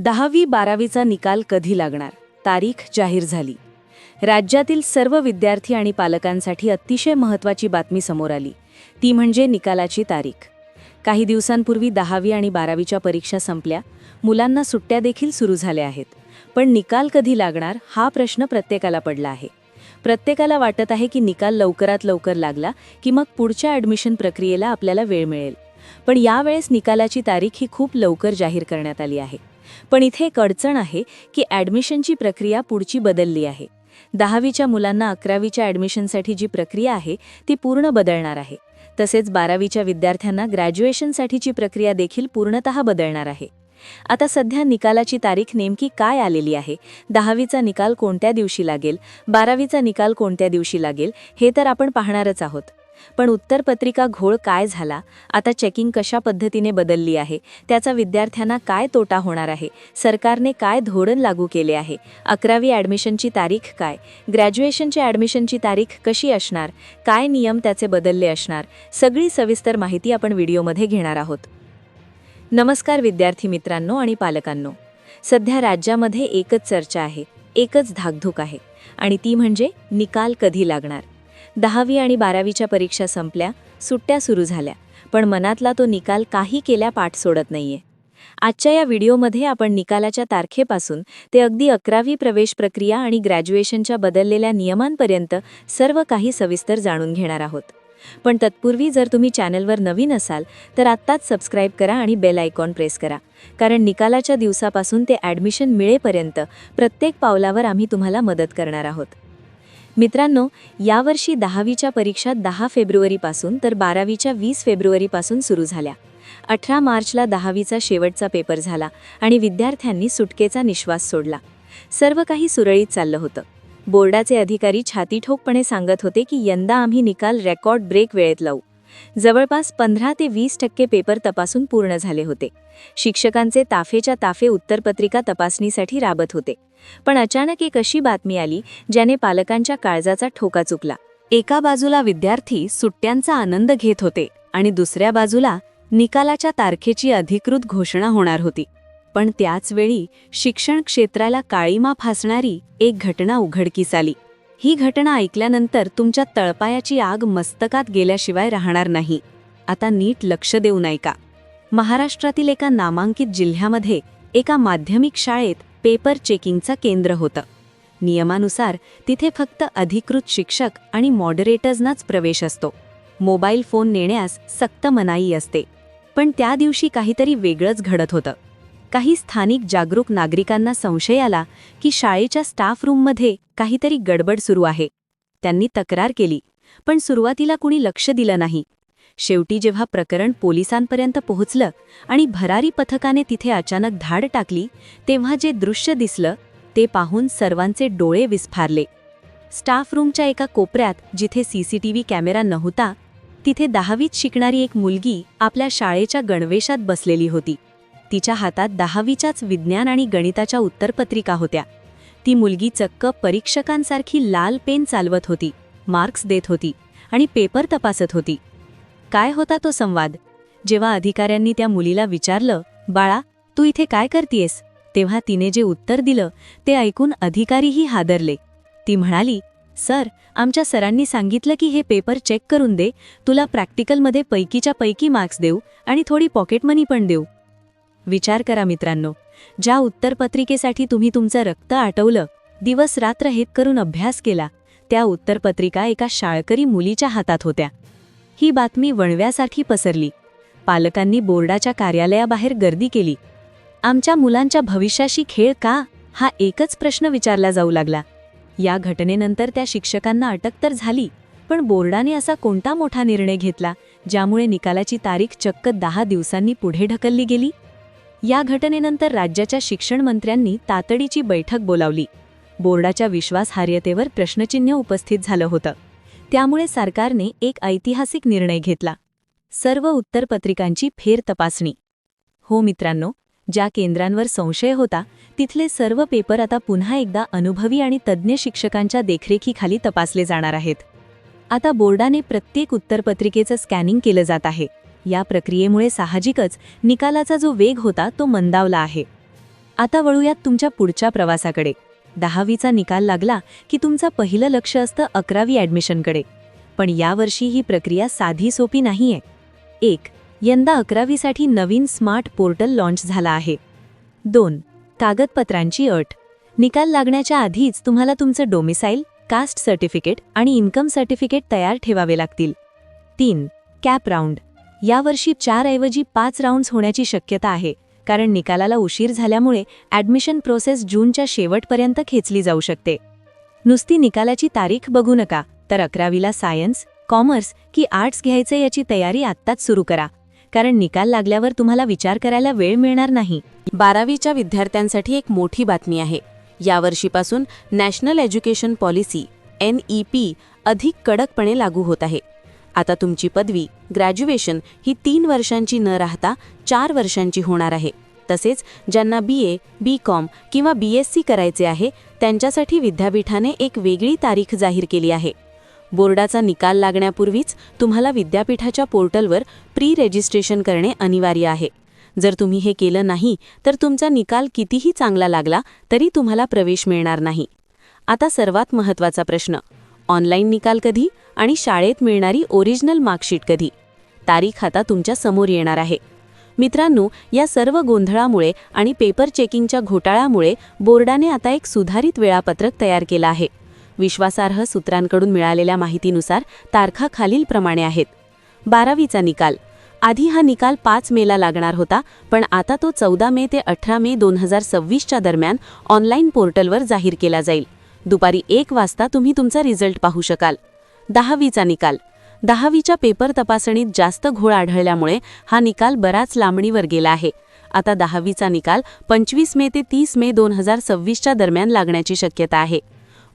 10वी-12वीचा निकाल कधी लागणार? तारीख जाहीर झाली. राज्यातील सर्व विद्यार्थी आणि पालकांसाठी अतिशय महत्त्वाची बातमी समोर आली. ती म्हणजे निकालाची तारीख. काही दिवसांपूर्वी 10वी आणि 12वीच्या परीक्षा संपल्या. मुलांना सुट्ट्या देखील सुरू झाल्या आहेत. पण निकाल कधी लागणार हा प्रश्न प्रत्येकाला पडला आहे. प्रत्येकाला वाटत आहे की निकाल लवकरात लवकर लागला की मग पुढच्या ॲडमिशन प्रक्रियेला आपल्याला वेळ मिळेल. पण यावेळेस निकालाची तारीख ही खूप लवकर जाहीर करण्यात आली आहे. पण इथे एक अडचण आहे की ॲडमिशनची प्रक्रिया पुढची बदलली आहे. 10वीच्या मुलांना 11वीच्या ॲडमिशनसाठी जी प्रक्रिया आहे ती पूर्ण बदलणार आहे. तसेच 12वीच्या विद्यार्थ्यांना ग्रॅज्युएशनसाठीची प्रक्रिया देखील पूर्णतः बदलणार आहे. आता सध्या निकालाची तारीख नेमकी काय आलेली आहे, 10वीचा निकाल कोणत्या दिवशी लागेल, 12वीचा निकाल कोणत्या दिवशी लागेल हे तर आपण पाहणारच आहोत. पण उत्तरपत्रिका घोळ काय झाला, आता चेकिंग कशा पद्धतीने बदलली आहे, त्याचा विद्यार्थ्यांना काय तोटा होणार आहे, सरकारने काय धोरण लागू केले आहे, 11वी ॲडमिशनची तारीख काय, ग्रॅज्युएशनच्या ॲडमिशनची तारीख कशी असणार, काय नियम त्याचे बदलले असणार, सगळी सविस्तर माहिती आपण व्हिडिओमध्ये घेणार आहोत. नमस्कार विद्यार्थी मित्रांनो आणि पालकांनो. सध्या राज्यामध्ये एकच चर्चा आहे, एकच धाकधूक आहे आणि ती म्हणजे निकाल कधी लागणार. 10वी आणि 12वीच्या परीक्षा संपल्या, सुट्ट्या सुरू झाल्या, पण मनातला तो निकाल काही केल्या पाठ सोडत नाहीये. आजच्या या व्हिडिओमध्ये आपण निकालाच्या तारखेपासून ते अगदी 11वी प्रवेश प्रक्रिया आणि ग्रॅज्युएशनच्या बदललेल्या नियमांपर्यंत सर्व काही सविस्तर जाणून घेणार आहोत. पण तत्पूर्वी जर तुम्ही चॅनलवर नवीन असाल तर आत्ताच सबस्क्राईब करा आणि बेल आयकॉन प्रेस करा, कारण निकालाच्या दिवसापासून ते ॲडमिशन मिळेपर्यंत प्रत्येक पावलावर आम्ही तुम्हाला मदत करणार आहोत. मित्रांनो, यावर्षी 10वीच्या परीक्षा 10 फेब्रुवारीपासून तर 12वीच्या 20 फेब्रुवारीपासून सुरू झाल्या. 18 मार्चला 10वीचा शेवटचा पेपर झाला आणि विद्यार्थ्यांनी सुटकेचा निश्वास सोडला. सर्व काही सुरळीत चाललं होतं. बोर्डाचे अधिकारी छातीठोकपणे सांगत होते की यंदा आम्ही निकाल रेकॉर्ड ब्रेक वेळेत लावू. जवळपास 15 ते 20% पेपर तपासून पूर्ण झाले होते. शिक्षकांचे ताफेच्या ताफे उत्तरपत्रिका तपासणीसाठी राबत होते. पण अचानक एक अशी बातमी आली ज्याने पालकांच्या काळजाचा ठोका चुकला. एका बाजूला विद्यार्थी सुट्ट्यांचा आनंद घेत होते आणि दुसऱ्या बाजूला निकालाच्या तारखेची अधिकृत घोषणा होणार होती. पण त्याच वेळी शिक्षण क्षेत्राला काळीमा फासणारी एक घटना उघडकीस आली. ही घटना ऐकल्यानंतर तुमच्या तळपायाची आग मस्तकात गेल्याशिवाय राहणार नाही. आता नीट लक्ष देऊन ऐका. महाराष्ट्रातील एका नामांकित जिल्ह्यामध्ये एका माध्यमिक शाळेत पेपर चेकिंगचं केंद्र होतं. नियमानुसार तिथे फक्त अधिकृत शिक्षक आणि मॉडरेटर्सनाच प्रवेश असतो. मोबाईल फोन नेण्यास सक्त मनाई असते. पण त्या दिवशी काहीतरी वेगळंच घडत होतं. काही स्थानिक जागरूक नागरिकांना संशय आला की शाळेच्या स्टाफ रूममध्ये काहीतरी गडबड सुरू आहे. त्यांनी तक्रार केली, पण सुरुवातीला कुणी लक्ष दिलं नाही. शेवटी जेव्हा प्रकरण पोलिसांपर्यंत पोहोचलं आणि भरारी पथकाने तिथे अचानक धाड टाकली, तेव्हा जे दृश्य दिसलं ते पाहून सर्वांचे डोळे विस्फारले. स्टाफ रूमच्या एका कोपऱ्यात जिथे CCTV कॅमेरा नव्हता, तिथे 10वीत शिकणारी एक मुलगी आपल्या शाळेच्या गणवेशात बसलेली होती. तिच्या हातात 10वीच्याच विज्ञान आणि गणिताच्या उत्तरपत्रिका होत्या. ती मुलगी चक्क परीक्षकांसारखी लाल पेन चालवत होती, मार्क्स देत होती आणि पेपर तपासत होती. काय होता तो संवाद? जेव्हा अधिकाऱ्यांनी त्या मुलीला विचारलं, बाळा तू इथे काय करतीयस, तेव्हा तिने जे उत्तर दिलं ते ऐकून अधिकारीही हादरले. ती म्हणाली, सर आमच्या सरांनी सांगितलं की हे पेपर चेक करून दे, तुला प्रॅक्टिकलमध्ये पैकीच्या पैकी मार्क्स देऊ आणि थोडी पॉकेट मनी पण देऊ. विचार करा मित्रांनो, ज्या उत्तरपत्रिकेसाठी तुम्ही तुमचं रक्त आटवलं, दिवस रात्र हेत करून अभ्यास केला, त्या उत्तरपत्रिका एका शाळकरी मुलीच्या हातात होत्या. ही बातमी वणव्यासाठी पसरली. पालकांनी बोर्डाच्या कार्यालयाबाहेर गर्दी केली. आमच्या मुलांच्या भविष्याशी खेळ का, हा एकच प्रश्न विचारला जाऊ लागला. या घटनेनंतर त्या शिक्षकांना अटक तर झाली, पण बोर्डाने असा कोणता मोठा निर्णय घेतला ज्यामुळे निकालाची तारीख चक्क 10 दिवसांनी पुढे ढकलली गेली? या घटनेनंतर राज्याच्या शिक्षण मंत्र्यांनी तातडीची बैठक बोलावली. बोर्डाच्या विश्वासार्हतेवर प्रश्नचिन्ह उपस्थित झालं होतं. त्यामुळे सरकारने एक ऐतिहासिक निर्णय घेतला, सर्व उत्तरपत्रिकांची फेर तपासणी. हो मित्रांनो, ज्या केंद्रांवर संशय होता तिथले सर्व पेपर आता पुन्हा एकदा अनुभवी आणि तज्ज्ञ शिक्षकांच्या देखरेखीखाली तपासले जाणार आहेत. आता बोर्डाने प्रत्येक उत्तरपत्रिकेचं स्कॅनिंग केलं जात आहे. या प्रक्रियेमुळे साहजिकच निकालाचा जो वेग होता तो मंदावला आहे. आता वळूयात तुमच्या पुढच्या प्रवासाकडे. 10वीचा निकाल लागला की तुमचं पहिलं लक्ष असतं 11वी ॲडमिशनकडे. पण यावर्षी ही प्रक्रिया साधी सोपी नाहीये. 1. यंदा 11वीसाठी नवीन स्मार्ट पोर्टल लॉन्च झाला आहे. 2. कागदपत्रांची अट. निकाल लागण्याच्या आधीच तुम्हाला तुमचं डोमिसाईल, कास्ट सर्टिफिकेट आणि इन्कम सर्टिफिकेट तयार ठेवावे लागतील. 3. Cap round. यावर्षी 4 ऐवजी 5 राऊंड्स होण्याची शक्यता आहे, कारण निकालाला उशीर झाल्यामुळे ॲडमिशन प्रोसेस जूनच्या शेवटपर्यंत खेचली जाऊ शकते. नुसती निकालाची तारीख बघू नका, तर 11वीला सायन्स, कॉमर्स की आर्ट्स घ्यायचे याची तयारी आत्ताच सुरू करा, कारण निकाल लागल्यावर तुम्हाला विचार करायला वेळ मिळणार नाही. 12वीच्या विद्यार्थ्यांसाठी एक मोठी बातमी आहे. यावर्षीपासून नॅशनल एज्युकेशन पॉलिसी NEP अधिक कडकपणे लागू होत आहे. आता तुमची पदवी, ग्रॅज्युएशन ही 3 वर्षांची न राहता 4 वर्षांची होणार आहे. तसेच ज्यांना BA, BCom किंवा BSc करायचे आहे त्यांच्यासाठी विद्यापीठाने एक वेगळी तारीख जाहीर केली आहे. बोर्डाचा निकाल लागण्यापूर्वीच तुम्हाला विद्यापीठाच्या पोर्टलवर प्री रजिस्ट्रेशन करणे अनिवार्य आहे. जर तुम्ही हे केलं नाही तर तुमचा निकाल कितीही चांगला लागला तरी तुम्हाला प्रवेश मिळणार नाही. आता सर्वात महत्त्वाचा प्रश्न, ऑनलाईन निकाल कधी आणि शाळेत मिळणारी ओरिजिनल मार्कशीट कधी? तारीख आता तुमच्या समोर येणार आहे. मित्रांनो, या सर्व गोंधळामुळे आणि पेपर चेकिंगच्या घोटाळ्यामुळे बोर्डाने आता एक सुधारित वेळापत्रक तयार केलं आहे. विश्वासार्ह सूत्रांकडून मिळालेल्या माहितीनुसार तारखा खालीलप्रमाणे आहेत. 12वीचा निकाल. आधी हा निकाल 5 मेला लागणार होता, पण आता तो 14 मे ते 18 मे 2026च्या दरम्यान ऑनलाईन पोर्टलवर जाहीर केला जाईल. दुपारी 1 वाजता तुम्ही तुमचा रिझल्ट पाहू शकाल. 10वीचा निकाल. 10वीच्या पेपर तपासणीत जास्त घोळ आढळल्यामुळे हा निकाल बराच लांबणीवर गेला आहे. आता 10वीचा निकाल 25 मे ते 30 मे 2026च्या दरम्यान लागण्याची शक्यता आहे.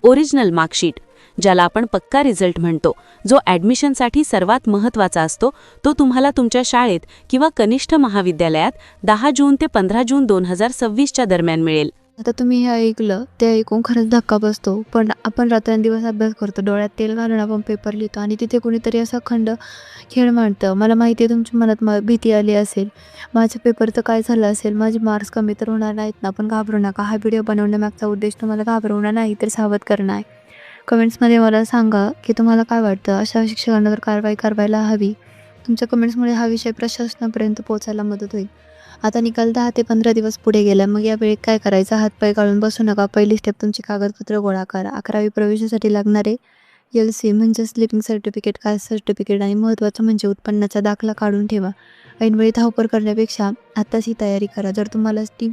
ओरिजिनल मार्कशीट, ज्याला आपण पक्का रिझल्ट म्हणतो, जो ॲडमिशनसाठी सर्वात महत्त्वाचा असतो, तो तुम्हाला तुमच्या शाळेत किंवा कनिष्ठ महाविद्यालयात 10 जून ते 15 जून 2026च्या दरम्यान मिळेल. आता तुम्ही हे ऐकलं, ते ऐकून खरंच धक्का बसतो. पण आपण रात्रंदिवस अभ्यास करतो, डोळ्यात तेल घालून आपण पेपर लिहितो आणि तिथे कुणीतरी असा खेळ मांडतं. मला माहिती आहे तुमच्या मनात भीती आली असेल, माझ्या पेपरचं काय झालं असेल, माझे मार्क्स कमी तर होणार नाहीत ना. पण घाबरू नका. हा व्हिडिओ बनवण्यामागचा उद्देश तुम्हाला घाबरवणार नाही तर सावध करणं आहे. कमेंट्समध्ये मला सांगा की तुम्हाला काय वाटतं, अशा शिक्षकांवर कारवाई करायला हवी. तुमच्या कमेंट्समुळे हा विषय प्रशासनापर्यंत पोहोचायला मदत होईल. आता निकाल 10 ते 15 दिवस पुढे गेला. मग यावेळी काय करायचं? हातपाय काढून बसू नका. पहिली स्टेप, तुमची कागदपत्र गोळा करा. 11वी प्रवेशासाठी लागणारे LC म्हणजे लिव्हिंग सर्टिफिकेट, कास्ट सर्टिफिकेट आणि महत्त्वाचं म्हणजे उत्पन्नाचा दाखला काढून ठेवा. ऐनवेळी धावपळ करण्यापेक्षा आत्ताच ही तयारी करा. जर तुम्हाला ती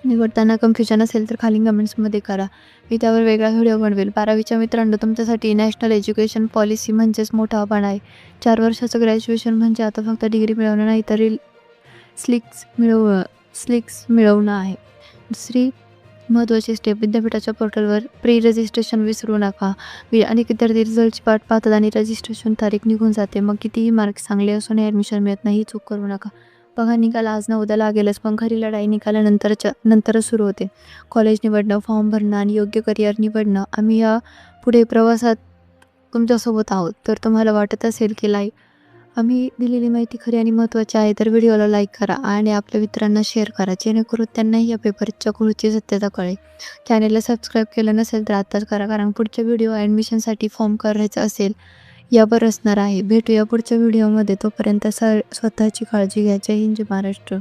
निवडताना कन्फ्युजन असेल तर खाली कमेंट्समध्ये करा, मी त्यावर वेगळा व्हिडिओ बनवेल. 12वीच्या मित्रांनो, तुमच्यासाठी नॅशनल एज्युकेशन पॉलिसी म्हणजेच मोठं आव्हान आहे. 4 वर्षाचं ग्रॅज्युएशन म्हणजे आता फक्त डिग्री मिळवणं नाही तर स्लिक्स मिळवणं आहे. दुसरी महत्त्वाची स्टेप, विद्यापीठाच्या पोर्टलवर प्री रजिस्ट्रेशन विसरू नका. अनेक विद्यार्थी रिझल्टची वाट पाहतात आणि रजिस्ट्रेशन तारीख निघून जाते. मग कितीही मार्क्स चांगले असून ॲडमिशन मिळत नाही, ही चूक करू नका. बघा, निकाल आज ना उद्या लागेलच, पण खरी लढाई निकालानंतरच सुरू होते. कॉलेज निवडणं, फॉर्म भरणं आणि योग्य करिअर निवडणं. आम्ही या पुढे प्रवासात तुमच्यासोबत आहोत. तर तुम्हाला वाटत असेल की आम्ही दिलेली माहिती खरी आणि महत्त्वाची आहे तर व्हिडिओला लाईक करा आणि आपल्या मित्रांना शेअर करा, जेणेकरून त्यांनाही या पेपरच्या खुळची सत्यता कळेल. चॅनेलला सबस्क्राईब केलं नसेल तर आत्ताच करा, कारण पुढच्या व्हिडिओ ॲडमिशनसाठी फॉर्म करायचा असेल यावर असणार आहे. भेटूया पुढच्या व्हिडिओमध्ये. तोपर्यंत स्वतःची काळजी घ्या. जय हिंद, जय महाराष्ट्र.